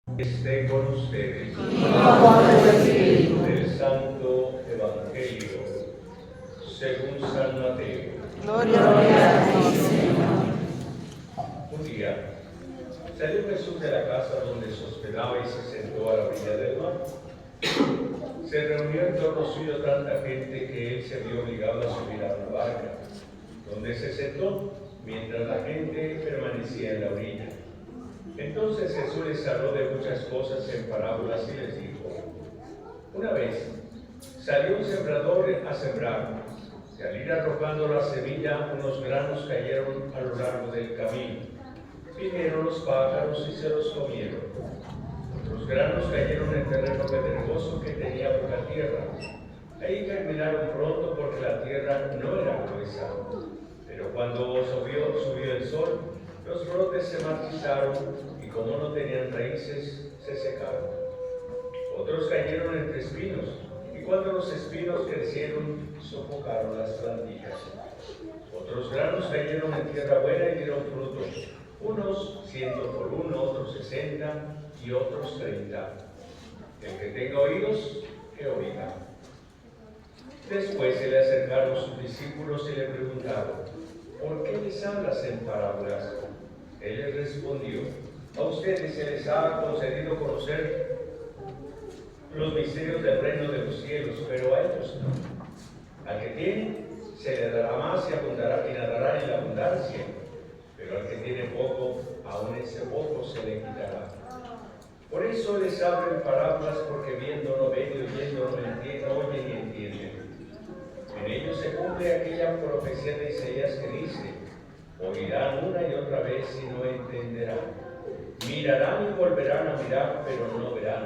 Esté con ustedes. Del Santo Evangelio según San Mateo. Gloria a ti, Señor. Un día salió Jesús de la casa donde se hospedaba y se sentó a la orilla del mar. Se reunió en torno suyo tanta gente que él se vio obligado a subir a una barca, donde se sentó mientras la gente permanecía en la orilla. Entonces Jesús les habló de muchas cosas en parábolas y les dijo: una vez salió un sembrador a sembrar, y al ir arrojando la semilla, unos granos cayeron a lo largo del camino. Vinieron los pájaros y se los comieron. Otros granos cayeron en terreno pedregoso que tenía poca tierra. Ahí germinaron pronto porque la tierra no era gruesa. Pero cuando subió el sol, los brotes se marchitaron y como no tenían raíces, se secaron. Otros cayeron entre espinos y cuando los espinos crecieron, sofocaron las plantillas. Otros granos cayeron en tierra buena y dieron fruto, unos 100 por uno, otros 60 y otros 30. El que tenga oídos, que oiga. Después se le acercaron sus discípulos y le preguntaron: ¿por qué les hablas en parábolas? Él les respondió: a ustedes se les ha concedido conocer los misterios del reino de los cielos, pero a ellos no. Al que tiene, se le dará más y abundará y nadará en la abundancia, pero al que tiene poco, aún ese poco se le quitará. Por eso les hablo en parábolas, porque viendo no ven y oyendo no oyen ni entienden. En ellos se cumple aquella profecía de Isaías que dice: oirán una y otra vez y no entenderán. Mirarán y volverán a mirar, pero no verán,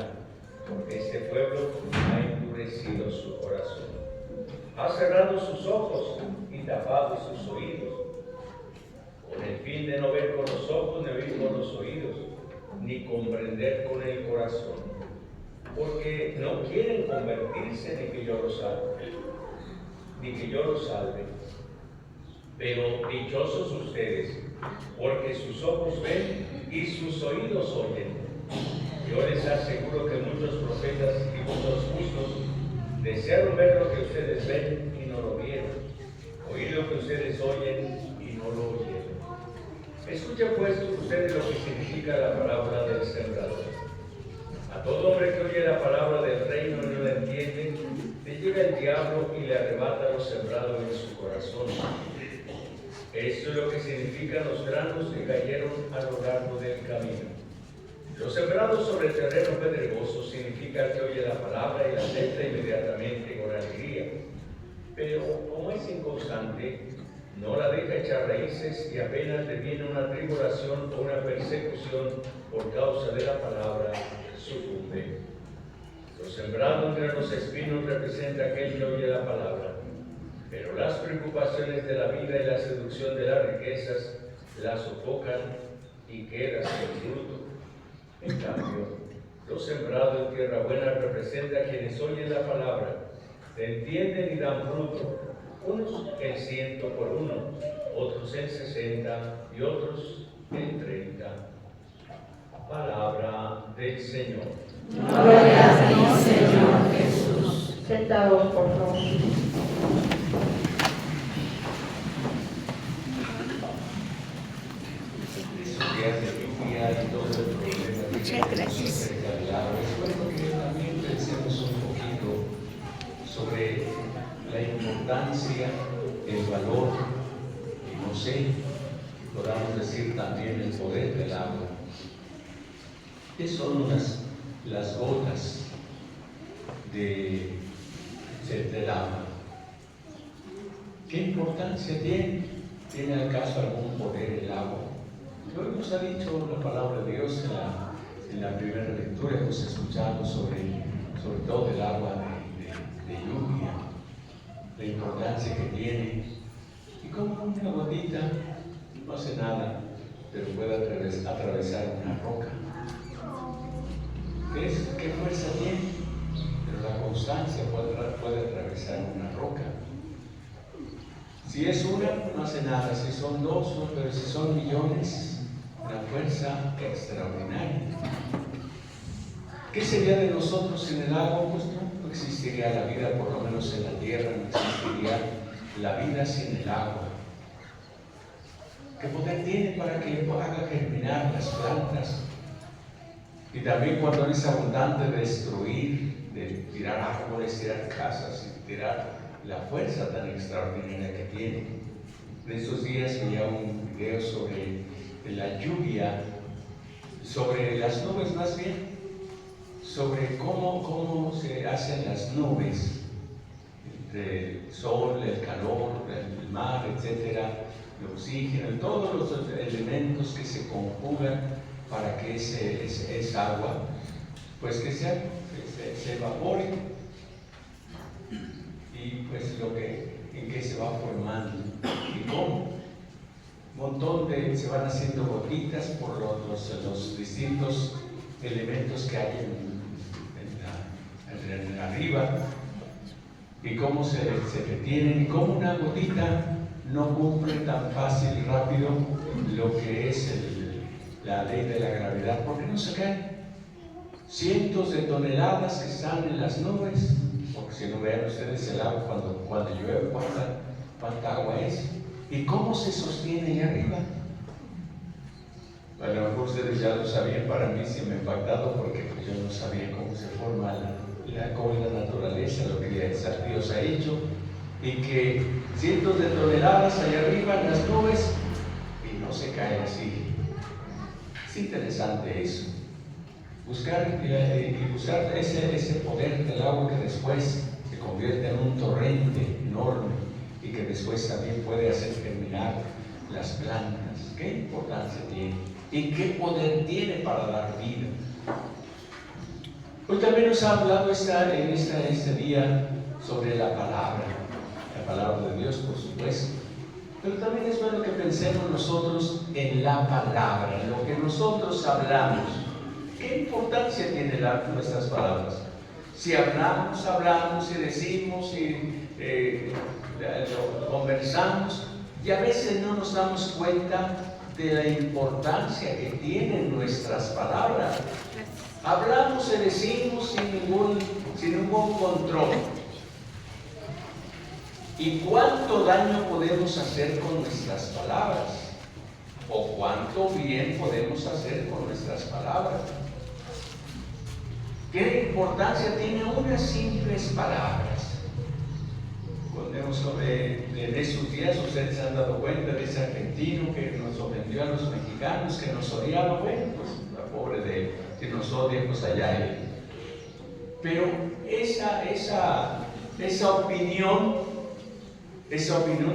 porque este pueblo ha endurecido su corazón. Ha cerrado sus ojos y tapado sus oídos, con el fin de no ver con los ojos, ni oír con los oídos, ni comprender con el corazón, porque no quieren convertirse ni que yo los salve. Pero dichosos ustedes, porque sus ojos ven y sus oídos oyen. Yo les aseguro que muchos profetas y muchos justos desearon ver lo que ustedes ven y no lo vieron, oír lo que ustedes oyen y no lo oyeron. Escuchen pues ustedes lo que significa la palabra del sembrador. A todo hombre que oye la palabra del reino y no la entiende, le llega el diablo y le arrebata lo sembrado en su corazón. Esto es lo que significan los granos que cayeron a lo largo del camino. Los sembrados sobre el terreno pedregoso significa el que oye la palabra y la acepta inmediatamente con alegría. Pero como es inconstante, no la deja echar raíces y apenas le viene una tribulación o una persecución por causa de la palabra, sucumbe. Lo sembrado entre los espinos representa aquel que oye la palabra, pero las preocupaciones de la vida y la seducción de las riquezas la sofocan y queda sin fruto. En cambio, lo sembrado en tierra buena representa a quienes oyen la palabra, entienden y dan fruto, unos en 100 por uno, otros en 60 y otros en 30. Palabra del Señor. Gloria a ti, Señor Jesús. Sentados, por favor. Estos días de lluvia y todo el problema. Muchas gracias. Bueno, que también pensemos un poquito sobre la importancia, el valor, y no sé, podamos decir también el poder del agua. ¿Qué son las gotas del agua? ¿Qué importancia tiene? ¿Tiene acaso algún poder el agua? Hoy nos ha dicho la palabra de Dios en la primera lectura, hemos escuchado sobre todo el agua de lluvia, la importancia que tiene, y como una gotita no hace nada, pero puede atravesar una roca. ¿Qué fuerza tiene? Pero la constancia puede atravesar una roca. Si es una, no hace nada. Si son dos, pero si son millones, una fuerza extraordinaria. ¿Qué sería de nosotros sin el agua? Pues no existiría la vida, por lo menos en la tierra, no existiría la vida sin el agua. ¿Qué poder tiene para que haga germinar las plantas? Y también cuando es abundante, destruir, de tirar árboles, tirar casas y tirar la fuerza tan extraordinaria que tiene. En estos días veía un video sobre la lluvia, sobre las nubes más bien, sobre cómo se hacen las nubes, entre el sol, el calor, el mar, etcétera, el oxígeno, todos los elementos que se conjugan para que esa agua, pues que se evapore, y pues en qué se va formando y cómo. Un montón se van haciendo gotitas por los distintos elementos que hay en arriba, y cómo se detienen, y cómo una gotita no cumple tan fácil y rápido lo que es la ley de la gravedad, porque no se caen. Cientos de toneladas que están en las nubes, porque si no vean ustedes el agua cuando llueve, cuánta agua es, y cómo se sostiene ahí arriba. A lo mejor ustedes ya lo sabían, para mí sí me ha impactado, porque pues yo no sabía cómo se forma cómo es la naturaleza, lo que Dios ha hecho, y que cientos de toneladas allá arriba en las nubes y no se cae así. Es interesante eso. Buscar ese poder del agua que después se convierte en un torrente enorme y que después también puede hacer germinar las plantas. ¿Qué importancia tiene? ¿Y qué poder tiene para dar vida? Hoy también nos ha hablado en este día sobre la palabra de Dios, por supuesto. Pero también es bueno que pensemos nosotros en la palabra, en lo que nosotros hablamos. ¿Qué importancia tienen nuestras palabras? Si hablamos y decimos y conversamos, y a veces no nos damos cuenta de la importancia que tienen nuestras palabras. Hablamos y decimos sin ningún control. ¿Y cuánto daño podemos hacer con nuestras palabras? ¿O cuánto bien podemos hacer con nuestras palabras? ¿Qué importancia tiene unas simples palabras? En estos días ustedes se han dado cuenta de ese argentino que nos ofendió a los mexicanos, que nos odiaba. Bueno, pues la pobre de él, si nos odia, pues allá él. Pero esa opinión,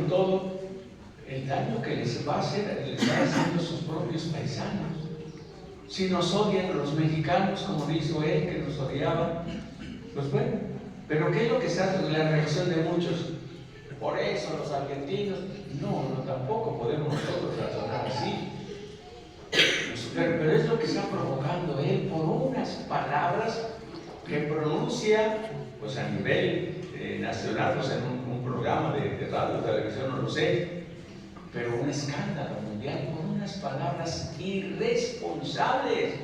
todo el daño que les va a hacer, les están haciendo sus propios paisanos. Si nos odian los mexicanos, como dijo él, que nos odiaban, pues bueno, pero ¿qué es lo que se hace? La reacción de muchos, por eso los argentinos, no, tampoco podemos nosotros razonar así. Pero es lo que está provocando él por unas palabras que pronuncia, pues a nivel nacional, pues en un programa de radio, televisión, no lo sé, pero un escándalo mundial por unas palabras irresponsables.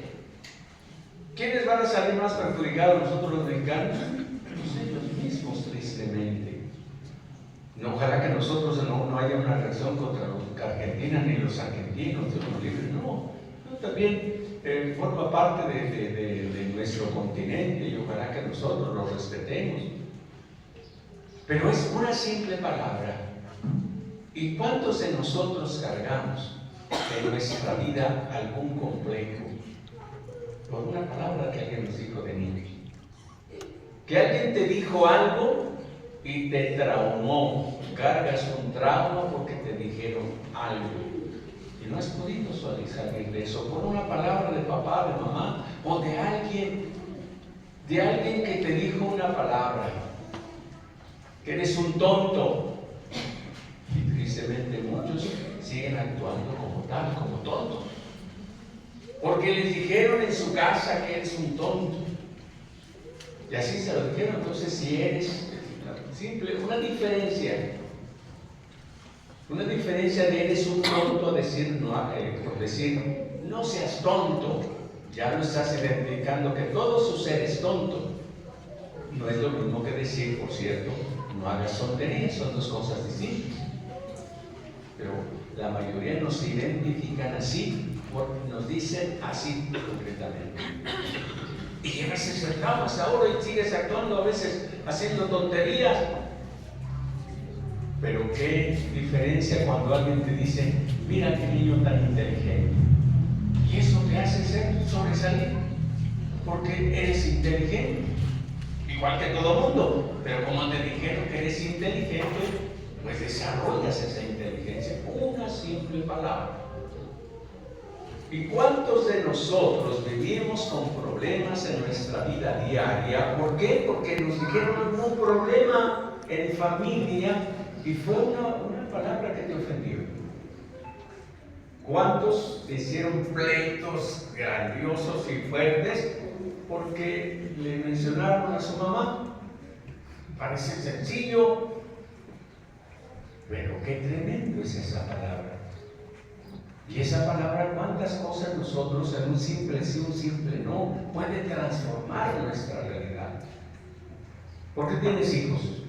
¿Quiénes van a salir más perjudicados, nosotros los mexicanos? Pues ellos mismos, tristemente. No, ojalá que nosotros no haya una reacción contra los Argentina ni los argentinos, Dios nos libre, no. También forma parte de nuestro continente, y ojalá que nosotros lo respetemos. Pero es una simple palabra. ¿Y cuántos de nosotros cargamos en nuestra vida algún complejo por una palabra que alguien nos dijo de niños? Que alguien te dijo algo y te traumó. Cargas un trauma porque te dijeron algo y no has podido salir de eso por una palabra de papá, de mamá, o de alguien que te dijo una palabra, que eres un tonto. Y tristemente muchos siguen actuando como tal, como tontos, porque les dijeron en su casa que eres un tonto, y así se lo dijeron. Entonces, si eres simple, una diferencia de eres un tonto a decir no, por decir no seas tonto, Ya no estás identificando que todo su ser es tonto. No es lo mismo que decir, por cierto, no hagas tonterías, son dos cosas distintas. Pero la mayoría nos identifican así, porque nos dicen así concretamente. Y llevas ese trauma hasta ahora y sigues actuando a veces haciendo tonterías. Pero qué diferencia cuando alguien te dice, mira qué niño tan inteligente. Y eso te hace sobresalir, porque eres inteligente, igual que todo mundo. Pero como te dijeron que eres inteligente, pues desarrollas esa inteligencia con una simple palabra. ¿Y cuántos de nosotros vivimos con problemas en nuestra vida diaria? ¿Por qué? Porque nos dijeron un problema en familia y fue una palabra que te ofendió. ¿Cuántos hicieron pleitos grandiosos y fuertes porque le mencionaron a su mamá? Parece sencillo, pero qué tremendo es esa palabra. Y esa palabra, cuántas cosas nosotros en un simple sí, un simple no, puede transformar nuestra realidad. ¿Por qué tienes hijos?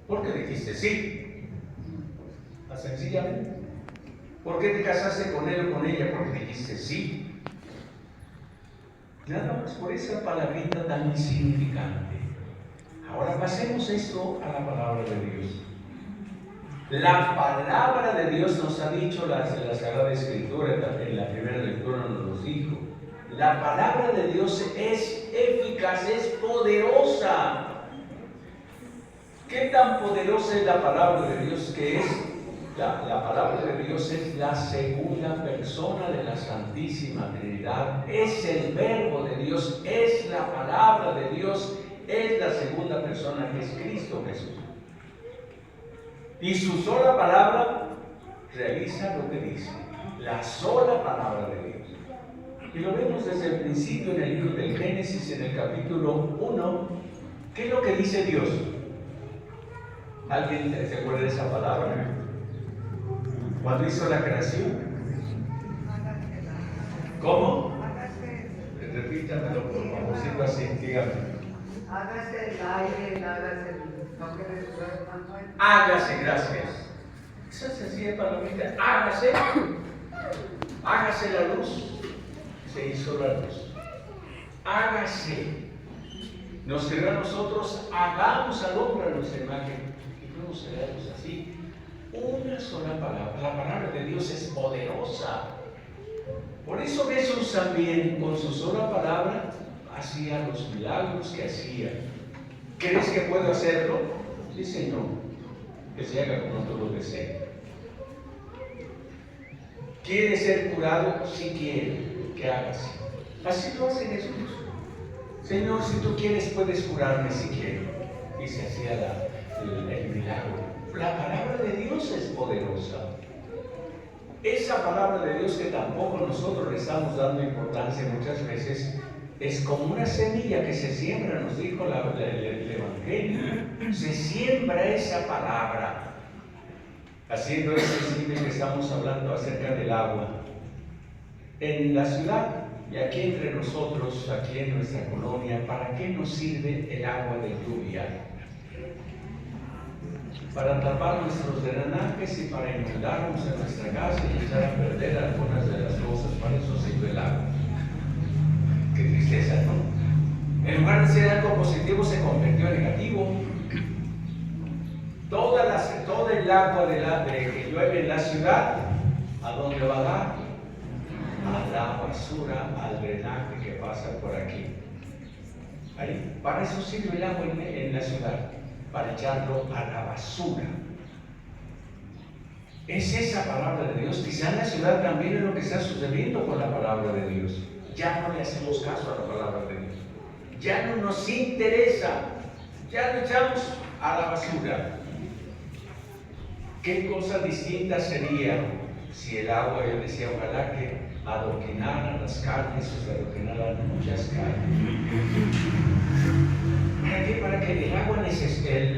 Porque dijiste sí. Sencillamente. ¿Por qué te casaste con él o con ella? Porque dijiste sí. Nada más por esa palabrita tan insignificante. Ahora pasemos esto a la palabra de Dios. La palabra de Dios nos ha dicho, la Sagrada Escritura, en la primera lectura nos dijo, la palabra de Dios es eficaz, es poderosa. ¿Qué tan poderosa es la palabra de Dios que es? La palabra de Dios es la segunda persona de la Santísima Trinidad, es el verbo de Dios, es la palabra de Dios, es la segunda persona que es Cristo Jesús. Y su sola palabra realiza lo que dice, la sola palabra de Dios. Y lo vemos desde el principio en el libro del Génesis, en el capítulo 1. ¿Qué es lo que dice Dios? ¿Alguien se acuerda de esa palabra? Cuando hizo la creación. ¿Cómo? Repítamelo por favorcito así, dígame. Hágase el aire, hágase el toque de su Hágase, gracias. Esa sencilla palabrita, hágase. Hágase la luz. Se hizo la luz. Hágase. Nos creó a nosotros, hagamos al hombre a nuestra imagen. Y fuimos creados así. Una sola palabra. La palabra de Dios es poderosa. Por eso Jesús también, con su sola palabra, hacía los milagros que hacía. ¿Crees que puedo hacerlo? Sí, Señor. Que se haga como tú lo deseas. ¿Quiere ser curado? Sí quiere. Que hagas. Así lo hace Jesús. Señor, si tú quieres, puedes curarme si quiero. Y se hacía el milagro. La palabra de Dios es poderosa. Esa palabra de Dios que tampoco nosotros le estamos dando importancia muchas veces, es como una semilla que se siembra, nos dijo el Evangelio. Se siembra esa palabra. Haciendo ese símil que estamos hablando acerca del agua. En la ciudad y aquí entre nosotros, aquí en nuestra colonia, ¿para qué nos sirve el agua de lluvia? Para tapar nuestros drenajes y para inundarnos en nuestra casa y echar a perder algunas de las cosas. Para eso sirve el agua. Qué tristeza, ¿no? En lugar de ser algo positivo, se convirtió en negativo. Todo el agua que llueve en la ciudad, ¿a dónde va a dar? A la basura, al drenaje que pasa por aquí. Ahí. Para eso sirve el agua en la ciudad, para echarlo a la basura. Es esa palabra de Dios. Quizá en la ciudad también es lo que está sucediendo con la palabra de Dios. Ya no le hacemos caso a la palabra de Dios. Ya no nos interesa. Ya lo echamos a la basura. ¿Qué cosa distinta sería si el agua, yo decía, ojalá que adoctrinaran las calles, o se adoctrinaran muchas calles? ¿Para qué? Para que el agua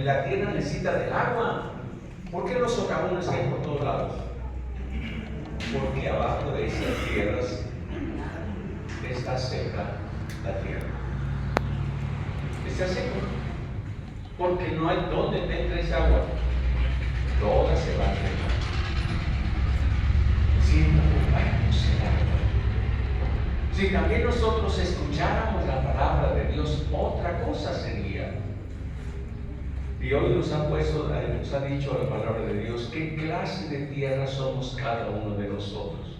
la tierra necesita del agua. ¿Por qué los socavones hay por todos lados? Porque abajo de esas tierras está seca la tierra. Está seco, porque no hay donde entre esa agua. Toda se va a quemar. Si no ocupamos el agua, si también nosotros escucháramos la palabra de Dios, otra cosa sería. Y hoy nos ha dicho la palabra de Dios, ¿qué clase de tierra somos cada uno de nosotros?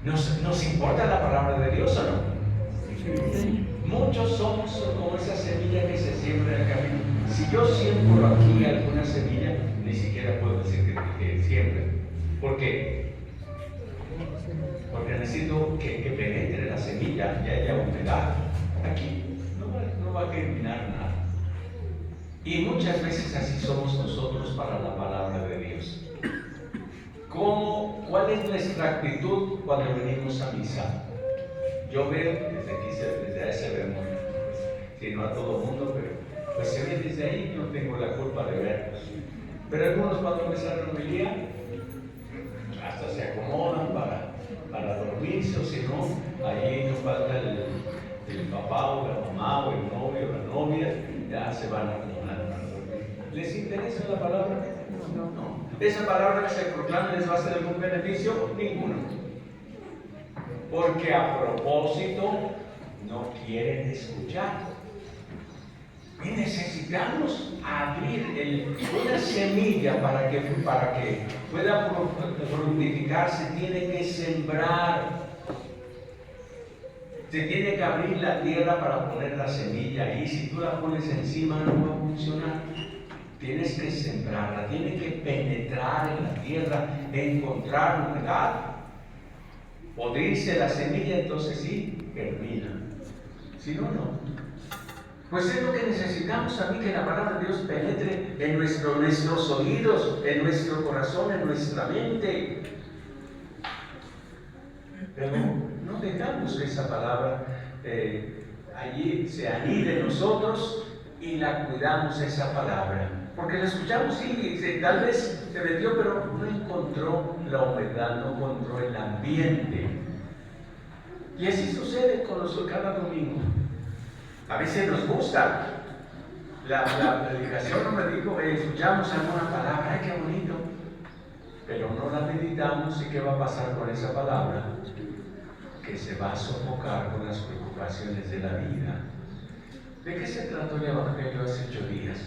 ¿Nos importa la palabra de Dios o no? Sí. Muchos somos como esa semilla que se siembra en el camino. Si yo siembro aquí alguna semilla, ni siquiera puedo decir que siembre. ¿Por qué? Porque necesito que penetre la semilla y haya humedad. Aquí no va a germinar nada. Y muchas veces así somos nosotros para la palabra de Dios. ¿Cuál es nuestra actitud cuando venimos a misa? Yo veo, desde aquí desde ahí se ve muy, si no a todo el mundo, pero pues se ve desde ahí, no tengo la culpa de verlos. Pero algunos cuando empiezan la homilía, hasta se acomodan para dormirse, o si no, allí nos falta el papá o la mamá o el novio o la novia, ya se van a acomodar para dormir. ¿Les interesa la palabra? No. ¿Esa palabra que se proclama les va a hacer algún beneficio? Ninguno. Porque a propósito no quieren escuchar. Y necesitamos abrir una semilla para que pueda fructificarse. Tiene que sembrar. Se tiene que abrir la tierra para poner la semilla ahí. Si tú la pones encima no va a funcionar. Tienes que sembrarla, tiene que penetrar en la tierra, encontrar humedad. Podrirse la semilla, entonces sí, germina. Si no, no. Pues es lo que necesitamos también, que la palabra de Dios penetre en nuestros oídos, en nuestro corazón, en nuestra mente. Pero no dejamos que esa palabra allí se anide en nosotros y la cuidamos esa palabra. Porque la escuchamos, sí, tal vez se metió, pero no encontró la humedad, no encontró el ambiente. Y así sucede con nosotros cada domingo. A veces nos gusta. La predicación no me dijo, escuchamos alguna palabra, ¡ay, qué bonito! Pero no la meditamos, ¿y qué va a pasar con esa palabra? Que se va a sofocar con las preocupaciones de la vida. ¿De qué se trató el Evangelio hace 8 días?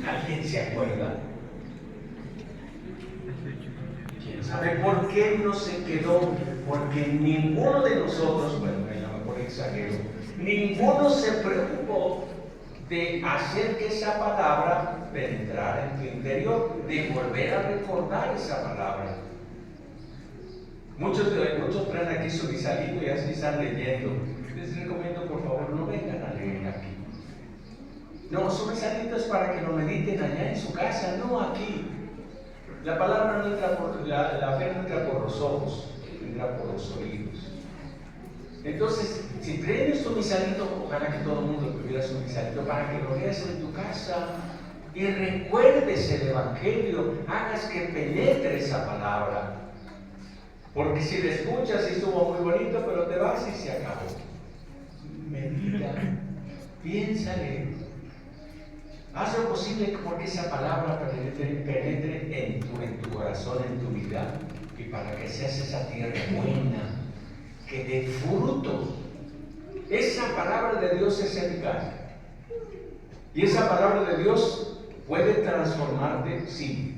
¿Alguien se acuerda? ¿Quién sabe por qué no se quedó? Porque ninguno de nosotros, bueno, a lo mejor exagero, ninguno se preocupó de hacer que esa palabra penetrara en tu interior, de volver a recordar esa palabra. Muchos traen aquí su misalito y así están leyendo. Les recomiendo, por favor, no vengan a leer aquí. No, su misalito es para que lo mediten allá en su casa, no aquí. La palabra no entra la fe no entra por los ojos, entra por los oídos. Entonces, si traes tu misalito, ojalá que todo el mundo tuviera su misalito para que lo leas en tu casa y recuerdes el Evangelio, hagas que penetre esa palabra. Porque si la escuchas y estuvo muy bonito, pero te vas y se acabó. Medita, piénsale. Haz lo posible porque esa palabra penetre en tu corazón, en tu vida, y para que seas esa tierra buena, que dé fruto. Esa palabra de Dios es eficaz. Y esa palabra de Dios puede transformarte, sí.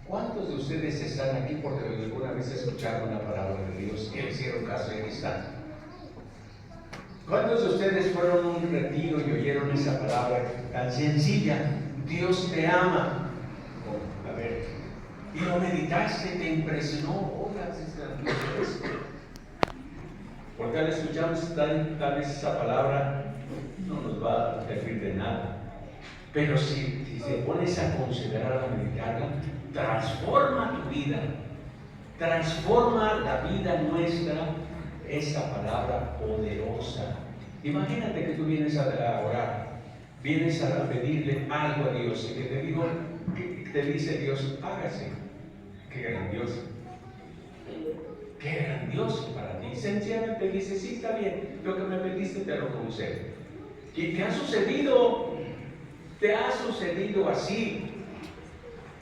¿Cuántos de ustedes están aquí porque alguna vez escucharon la palabra de Dios y le hicieron caso y aquí están? ¿Cuántos de ustedes fueron a un retiro y oyeron esa palabra tan sencilla? Dios te ama. A ver, y lo meditaste, te impresionó. Porque al escuchamos tal vez esa palabra no nos va a servir de nada. Pero si te pones a considerarla, a meditarla, transforma tu vida, transforma la vida nuestra, esa palabra poderosa. Imagínate que tú vienes a orar, vienes a pedirle algo a Dios y que te digo, ¿qué te dice Dios, hágase. Qué grandioso. Qué grandioso para ti. Sencillamente dice, sí, está bien, lo que me pediste te lo concedo. ¿Y te ha sucedido? ¿Te ha sucedido así?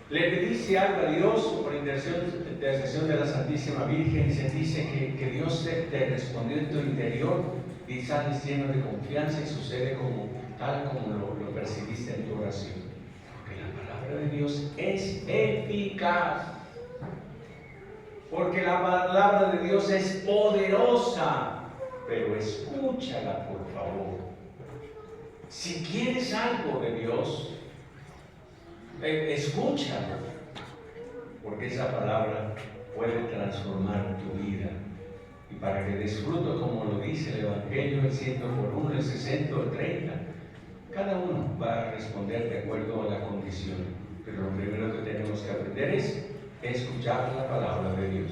Le pediste algo a Dios por intercesión de la Santísima Virgen y se dice que Dios te respondió en tu interior y sales lleno de confianza y sucede tal como lo percibiste en tu oración. Porque la palabra de Dios es eficaz. Porque la palabra de Dios es poderosa. Pero escúchala, por favor. Si quieres algo de Dios, escúchalo, porque esa palabra puede transformar tu vida. Y para que des fruto, como lo dice el Evangelio, el 100 por 1, el 60 o el 30, cada uno va a responder de acuerdo a la condición. Pero lo primero que tenemos que aprender es escuchar la palabra de Dios.